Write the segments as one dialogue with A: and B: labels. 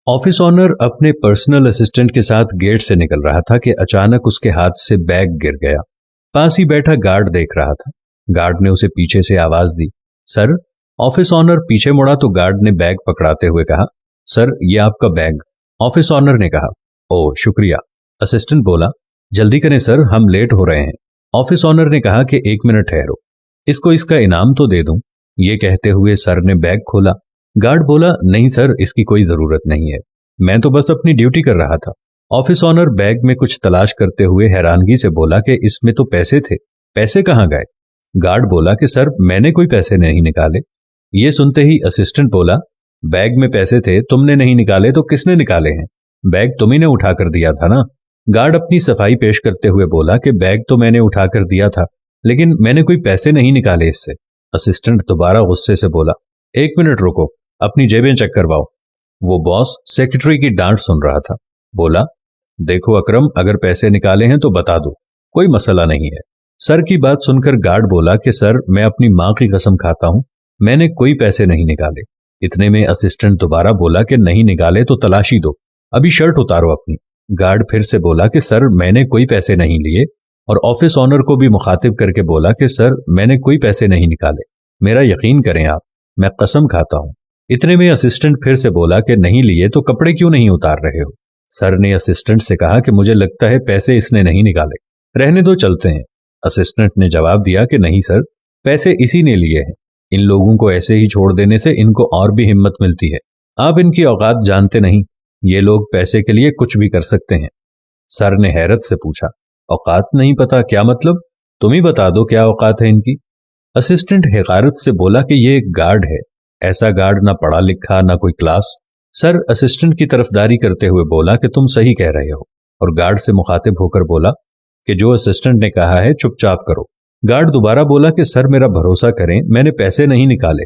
A: Office owner अपने personal assistant के साथ गेट से निकल रहा था कि अचानक उसके हाथ से बैग गिर गया। पास ही बैठा गार्ड देख रहा था। गार्ड ने उसे पीछे से आवाज दी, सर। ऑफिस ओनर पीछे मुड़ा तो गार्ड ने बैग पकड़ाते हुए कहा, सर ये आपका बैग। ऑफिस ओनर ने कहा, ओह शुक्रिया। असिस्टेंट बोला, जल्दी करें सर, हम लेट हो रहे हैं। ऑफिस ओनर ने कहा कि 1 मिनट ठहरो, इसको इसका इनाम तो दे दूं। ये कहते हुए सर ने बैग खोला। गार्ड बोला, नहीं सर, इसकी कोई जरूरत नहीं है, मैं तो बस अपनी ड्यूटी कर रहा था। ऑफिस ओनर बैग में कुछ तलाश करते हुए हैरानगी से बोला कि इसमें तो पैसे थे, पैसे कहाँ गए? गार्ड बोला कि सर मैंने कोई पैसे नहीं निकाले। ये सुनते ही असिस्टेंट बोला, बैग में पैसे थे, तुमने नहीं निकाले तो किसने निकाले हैं? बैग तुम्ही ने उठा कर दिया था ना। गार्ड अपनी सफाई पेश करते हुए बोला कि बैग तो मैंने उठा कर दिया था, लेकिन मैंने कोई पैसे नहीं निकाले इससे। असिस्टेंट दोबारा गुस्से से बोला, 1 मिनट रुको, अपनी जेबें चेक करवाओ। वो बॉस सेक्रेटरी की डांट सुन रहा था। बोला, देखो अकरम, अगर पैसे निकाले हैं तो बता दो, कोई मसला नहीं है। सर की बात सुनकर गार्ड बोला कि सर मैं अपनी माँ की कसम खाता हूं, मैंने कोई पैसे नहीं निकाले। इतने में असिस्टेंट दोबारा बोला कि नहीं निकाले तो तलाशी दो, अभी शर्ट उतारो अपनी। गार्ड फिर से बोला कि सर मैंने कोई पैसे नहीं लिए, और ऑफिस ओनर को भी मुखातिब करके बोला कि सर मैंने कोई पैसे नहीं निकाले, मेरा यकीन करें आप, मैं कसम खाता हूं। इतने में असिस्टेंट फिर से बोला कि नहीं लिए तो कपड़े क्यों नहीं उतार रहे हो? सर ने असिस्टेंट से कहा कि मुझे लगता है पैसे इसने नहीं निकाले, रहने दो, चलते हैं। असिस्टेंट ने जवाब दिया कि नहीं सर, पैसे इसी ने लिए हैं, इन लोगों को ऐसे ही छोड़ देने से इनको और भी हिम्मत मिलती है, आप इनकी औकात जानते नहीं, ये लोग पैसे के लिए कुछ भी कर सकते हैं। सर ने हैरत से पूछा, औकात नहीं पता, क्या मतलब? तुम ही बता दो क्या औकात है इनकी। असिस्टेंट हकारत से बोला कि ये एक गार्ड है, ऐसा गार्ड ना पढ़ा लिखा ना कोई क्लास। सर असिस्टेंट की तरफदारी करते हुए बोला कि तुम सही कह रहे हो, और गार्ड से मुखातिब होकर बोला कि जो असिस्टेंट ने कहा है चुपचाप करो। गार्ड दोबारा बोला कि सर मेरा भरोसा करें, मैंने पैसे नहीं निकाले।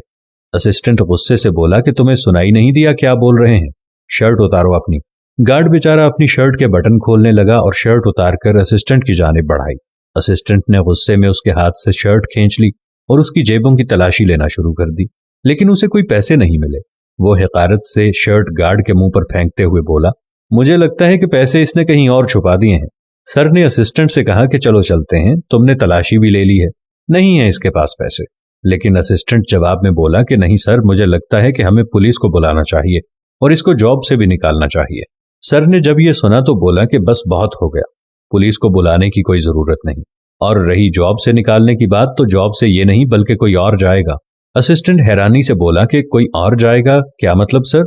A: असिस्टेंट गुस्से से बोला कि तुम्हें सुनाई नहीं दिया क्या बोल रहे हैं, शर्ट उतारो अपनी। गार्ड बेचारा अपनी शर्ट के बटन खोलने लगा और शर्ट उतारकर असिस्टेंट की जानिब बढ़ाई। असिस्टेंट ने गुस्से में उसके हाथ से शर्ट खींच ली और उसकी जेबों की तलाशी लेना शुरू कर दी, लेकिन उसे कोई पैसे नहीं मिले। वो हकारत से शर्ट गार्ड के मुंह पर फेंकते हुए बोला, मुझे लगता है कि पैसे इसने कहीं और छुपा दिए हैं। सर ने असिस्टेंट से कहा कि चलो चलते हैं, तुमने तलाशी भी ले ली है, नहीं है इसके पास पैसे। लेकिन असिस्टेंट जवाब में बोला कि नहीं सर, मुझे लगता है कि हमें पुलिस को बुलाना चाहिए और इसको जॉब से भी निकालना चाहिए। सर ने जब ये सुना तो बोला कि बस बहुत हो गया, पुलिस को बुलाने की कोई जरूरत नहीं, और रही जॉब से निकालने की बात तो जॉब से ये नहीं बल्कि कोई और जाएगा। असिस्टेंट हैरानी से बोला कि कोई और जाएगा, क्या मतलब सर?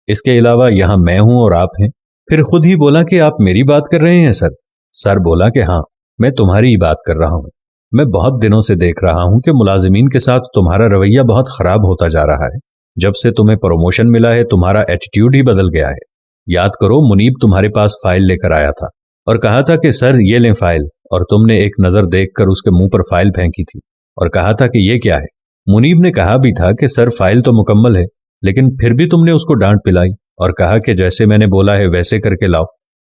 A: इसके अलावा यहां मैं हूं और आप हैं। फिर खुद ही बोला कि आप मेरी बात कर रहे हैं सर। सर बोला कि हाँ, मैं तुम्हारी ही बात कर रहा हूं। मैं बहुत दिनों से देख रहा हूं कि मुलाजिमीन के साथ तुम्हारा रवैया बहुत खराब होता जा रहा है। जब से तुम्हें प्रमोशन मिला है तुम्हारा एटीट्यूड ही बदल गया है। याद करो, मुनीब तुम्हारे पास फाइल लेकर आया था और कहा था कि सर ये लें फाइल, और तुमने एक नजर देखकर उसके मुंह पर फाइल फेंकी थी और कहा था कि ये क्या है। मुनीब ने कहा भी था कि सर फाइल तो मुकम्मल है, लेकिन फिर भी तुमने उसको डांट पिलाई और कहा कि जैसे मैंने बोला है वैसे करके लाओ,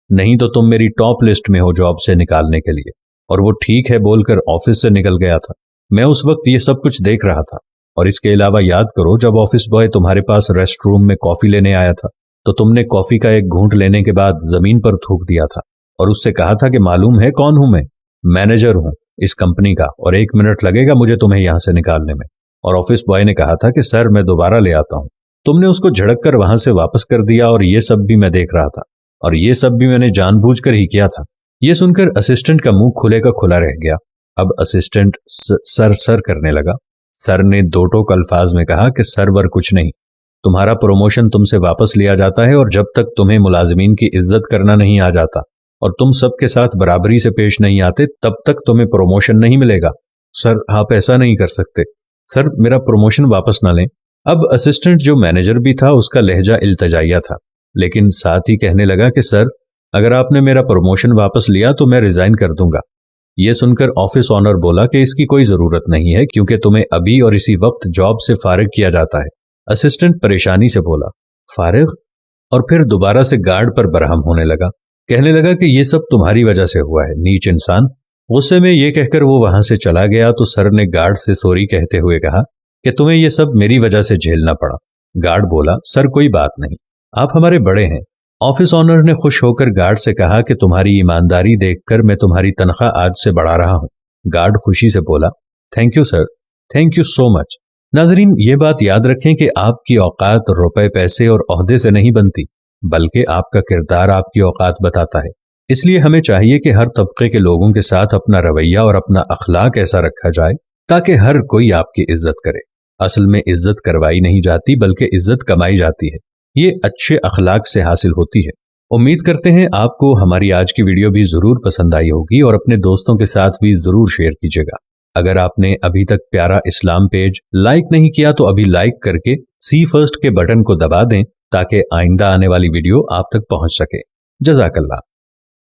A: नहीं तो तुम मेरी टॉप लिस्ट में हो जॉब से निकालने के लिए। और वो ठीक है बोलकर ऑफिस से निकल गया था। मैं उस वक्त ये सब कुछ देख रहा था। और इसके अलावा याद करो, जब ऑफिस बॉय तुम्हारे पास रेस्ट रूम में कॉफी लेने आया था तो तुमने कॉफी का एक घूंट लेने के बाद जमीन पर थूक दिया था और उससे कहा था कि मालूम है कौन हूं मैं, मैनेजर हूं इस कंपनी का, और 1 मिनट लगेगा मुझे तुम्हें यहां से निकालने में। और ऑफिस बॉय ने कहा था कि सर मैं दोबारा ले आता हूं। तुमने उसको झड़क कर वहां से वापस कर दिया, और ये सब भी मैं देख रहा था, और ये सब भी मैंने जानबूझकर ही किया था। ये सुनकर असिस्टेंट का मुंह खुले का खुला रह गया। अब असिस्टेंट सर सर करने लगा। सर ने दो टोक अल्फाज में कहा कि सर वर कुछ नहीं, तुम्हारा प्रमोशन तुमसे वापस लिया जाता है, और जब तक तुम्हें मुलाजिमीन की इज्जत करना नहीं आ जाता और तुम सबके साथ बराबरी से पेश नहीं आते तब तक तुम्हें प्रमोशन नहीं मिलेगा। सर आप ऐसा नहीं कर सकते, सर मेरा प्रमोशन वापस ना लें। अब असिस्टेंट जो मैनेजर भी था उसका लहजा इल्तजाइया था, लेकिन साथ ही कहने लगा कि सर अगर आपने मेरा प्रमोशन वापस लिया तो मैं रिजाइन कर दूंगा। यह सुनकर ऑफिस ओनर बोला कि इसकी कोई जरूरत नहीं है, क्योंकि तुम्हें अभी और इसी वक्त जॉब से फारिग किया जाता है। असिस्टेंट परेशानी से बोला, फारिग? और फिर दोबारा से गार्ड पर बरहम होने लगा, कहने लगा कि यह सब तुम्हारी वजह से हुआ है, नीच इंसान। गुस्से में यह कहकर वो वहां से चला गया तो सर ने गार्ड से सॉरी कहते हुए कहा कि तुम्हें यह सब मेरी वजह से झेलना पड़ा। गार्ड बोला, सर कोई बात नहीं, आप हमारे बड़े हैं। ऑफिस ऑनर ने खुश होकर गार्ड से कहा कि तुम्हारी ईमानदारी देखकर मैं तुम्हारी तनख्वाह आज से बढ़ा रहा हूं। गार्ड खुशी से बोला, thank you sir, thank you so much. नाजरीन, ये बात याद रखें कि आपकी औकात रुपए पैसे और ओहदे से नहीं बनती, बल्कि आपका किरदार आपकी औकात बताता है। इसलिए हमें चाहिए कि हर तबके के लोगों के साथ अपना रवैया और अपना अखलाक ऐसा रखा जाए ताकि हर कोई आपकी इज्जत करे। असल में इज्जत करवाई नहीं जाती बल्कि इज्जत कमाई जाती है। ये अच्छे अखलाक से हासिल होती है। उम्मीद करते हैं आपको हमारी आज की वीडियो भी जरूर पसंद आई होगी और अपने दोस्तों के साथ भी जरूर शेयर कीजिएगा। अगर आपने अभी तक प्यारा इस्लाम पेज लाइक नहीं किया तो अभी लाइक करके सी फर्स्ट के बटन को दबा दें ताकि आइंदा आने वाली वीडियो आप तक पहुंच सके। जज़ाकल्लाह।